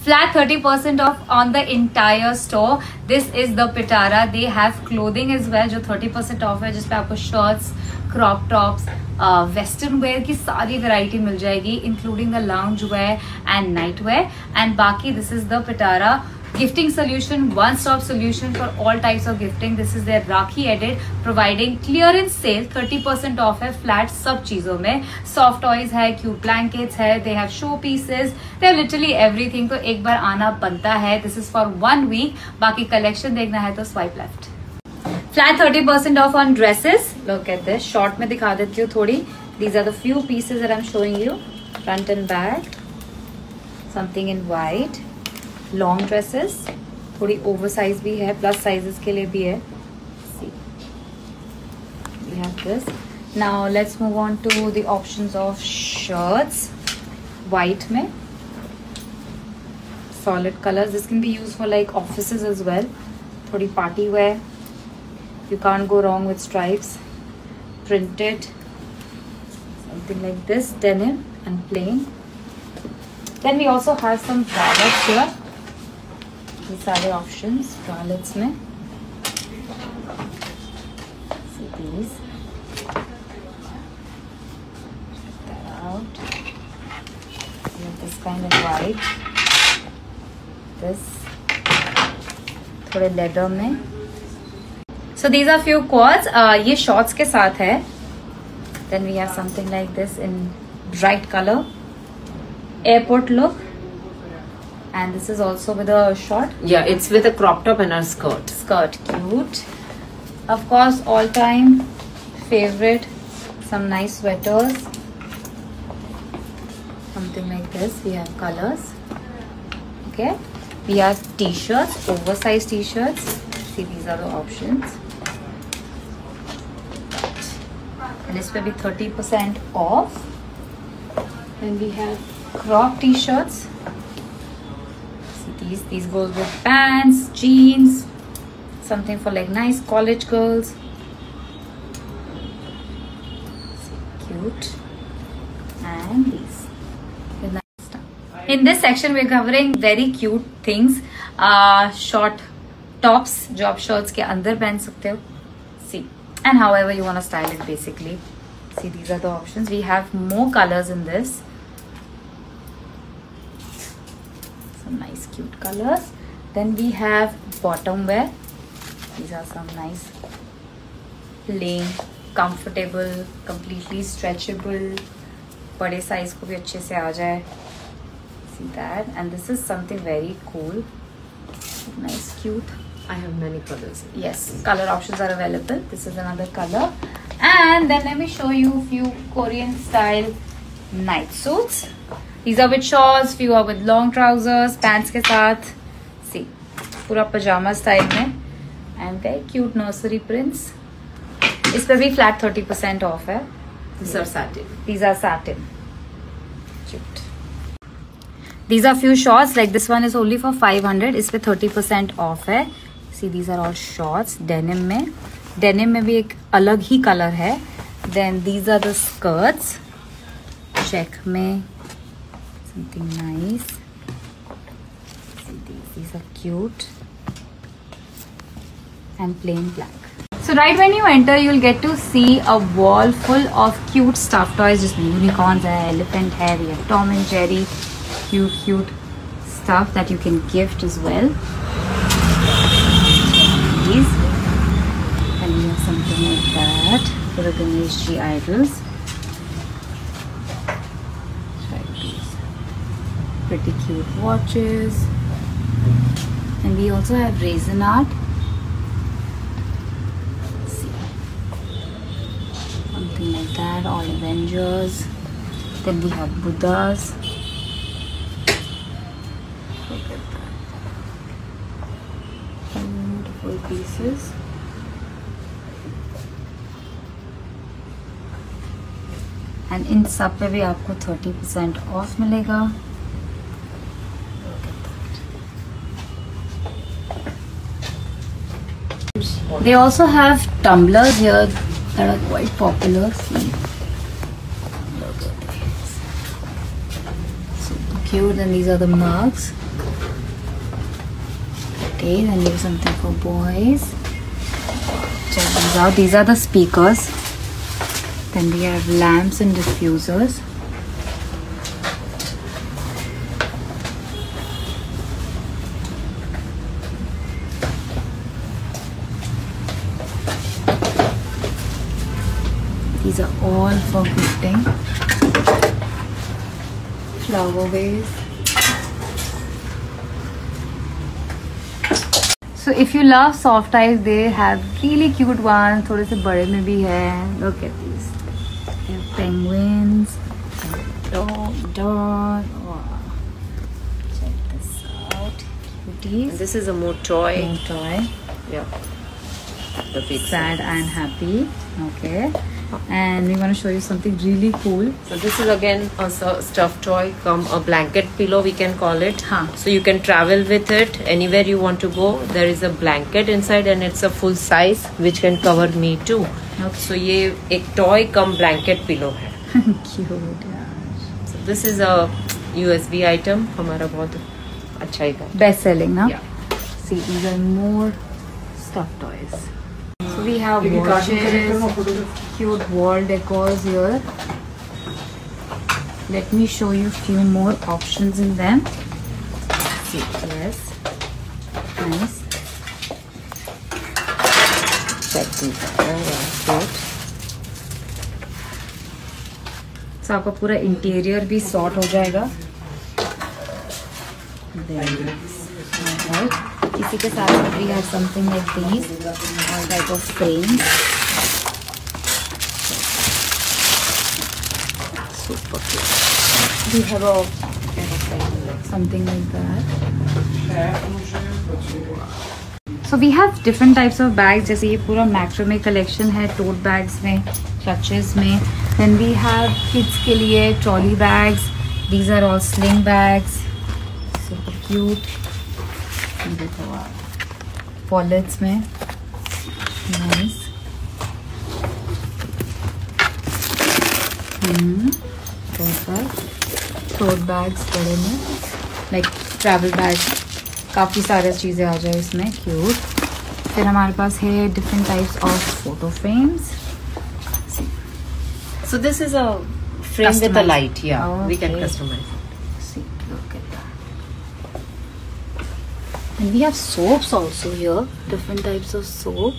Flat 30% off on the entire store. This is the Pitara. They have clothing as well जो 30% off है, जिसपे आपको shirts, crop tops, western wear की सारी variety मिल जाएगी, including the lounge wear and night wear. And बाकी this is the Pitara gifting solution, one-stop solution for all types of gifting. This is their Rakhi edit, providing clearance sale 30% off है flat सब चीजों में. Soft toys है, cute blankets है, they have show pieces, they have literally everything. तो एक बार आना बनता है. This is for 1 week. बाकी collection देखना है तो swipe left. Flat 30% off on dresses. Look at this. Short में दिखा देती हूँ थोड़ी. These are the few pieces that I'm showing you. Front and back. Something in white. Long dresses, थोड़ी ओवरसाइज भी है, प्लस साइजेस के लिए भी है. See, we have this. Now let's move on to the options of shirts. White में solid colors. This can be used for like offices as well. थोड़ी party wear. You can't go wrong with stripes. Printed, something like this, denim and plain. Then we also have some bralettes here. ये सारे options bralettes में. See these. Check that out. We have this kind of white. This थोड़े leather में. So these are few quads. ये shorts के साथ है. Then we have something like this in bright color. Airport look. And this is also with a short. Yeah, it's with a crop top and a skirt. Skirt, cute. Of course, all time favorite, some nice sweaters. Something like this. We have colors. Okay. We have t-shirts, oversized t-shirts. See, these are the options. And this will be 30% off. Then we have crop t-shirts. These goes with pants, jeans, something for like nice college girls. Cute. And these with nice stuff. In this section we're covering very cute things. Short tops जो आप shirts के अंदर पहन सकते हो. See, and however you want to style it basically. See, these are the options. We have more colors in this. Some nice cute colors. Then we have bottom wear. These are some nice plain, comfortable, completely stretchable. बड़े size को भी अच्छे से आ जाए. See that? And this is something very cool. Nice, cute. I have many colors. Yes, color options are available. This is another color. And then let me show you a few Korean style night suits. These are with shorts, few are with long trousers, pants के साथ. See, पूरा pajama style में. And very cute nursery prints. इस पे भी flat 30% off है. These are satin. These are satin. Cute. These are few shorts. Like this one is only for 500. इस पे 30% off है. See, these are all shorts. Denim में. Denim में भी एक अलग ही color है. Then these are the skirts. Check में. Something nice. See these are cute and plain black. So right when you enter, you'll get to see a wall full of cute stuffed toys. जिसमें unicorns है, elephant है, we have Tom and Jerry, cute stuff that you can gift as well. These, and we have something like that for the Ganesh Ji idols. Pretty cute watches. And we also have raisin art. See, something like that, all Avengers. Then we have Buddhas. Look at that. Beautiful pieces. And in सब पे भी आपको 30% off मिलेगा. They also have tumblers here that are quite popular. See. Look at this. Super cute. And these are the mugs. Okay, then we have something for boys. Check these out. These are the speakers. Then we have lamps and diffusers. These are all for gifting. Flower vase. So if you love soft toys, they have really cute ones. थोड़े से बड़े में भी है. Look at these. They have penguins. Dog. Wow. Check this out. Cuties. And this is a more toy. More toy. Yeah. The big Sad and happy. Okay. And we want to show you something really cool. So this is again a stuffed toy, a blanket pillow we can call it. Huh. So you can travel with it anywhere you want to go. There is a blanket inside and it's a full size which can cover me too. Okay. So ये एक toy कम blanket pillow है. Cute. Yeah. So this is a USB item. हमारा बहुत अच्छा ही Best selling, no? Yeah. See, these are more stuffed toys. So we have watches, cute wall decors here. Let me show you few more options in them. See, yes, nice. Check these out. So आपका पूरा interior भी sort हो जाएगा. Right. इसी के साथ we have something like these, all type of frames. Super cute. We have a something like that. So we have different types of bags. जैसे ये पूरा मैक्रोमे कलेक्शन है, tote bags में, clutches में. Then we have kids के लिए trolley bags. These are all sling bags. Super cute. Wallets में nice. Tote bags बड़े में, like travel bags, काफ़ी सारी चीज़ें आ जाए इसमें. Cute. फिर हमारे पास है different types of photo frames. So this is a frame with a light. Yeah, Okay. we can customize. See, look at that. And we have soaps also here, different types of soap.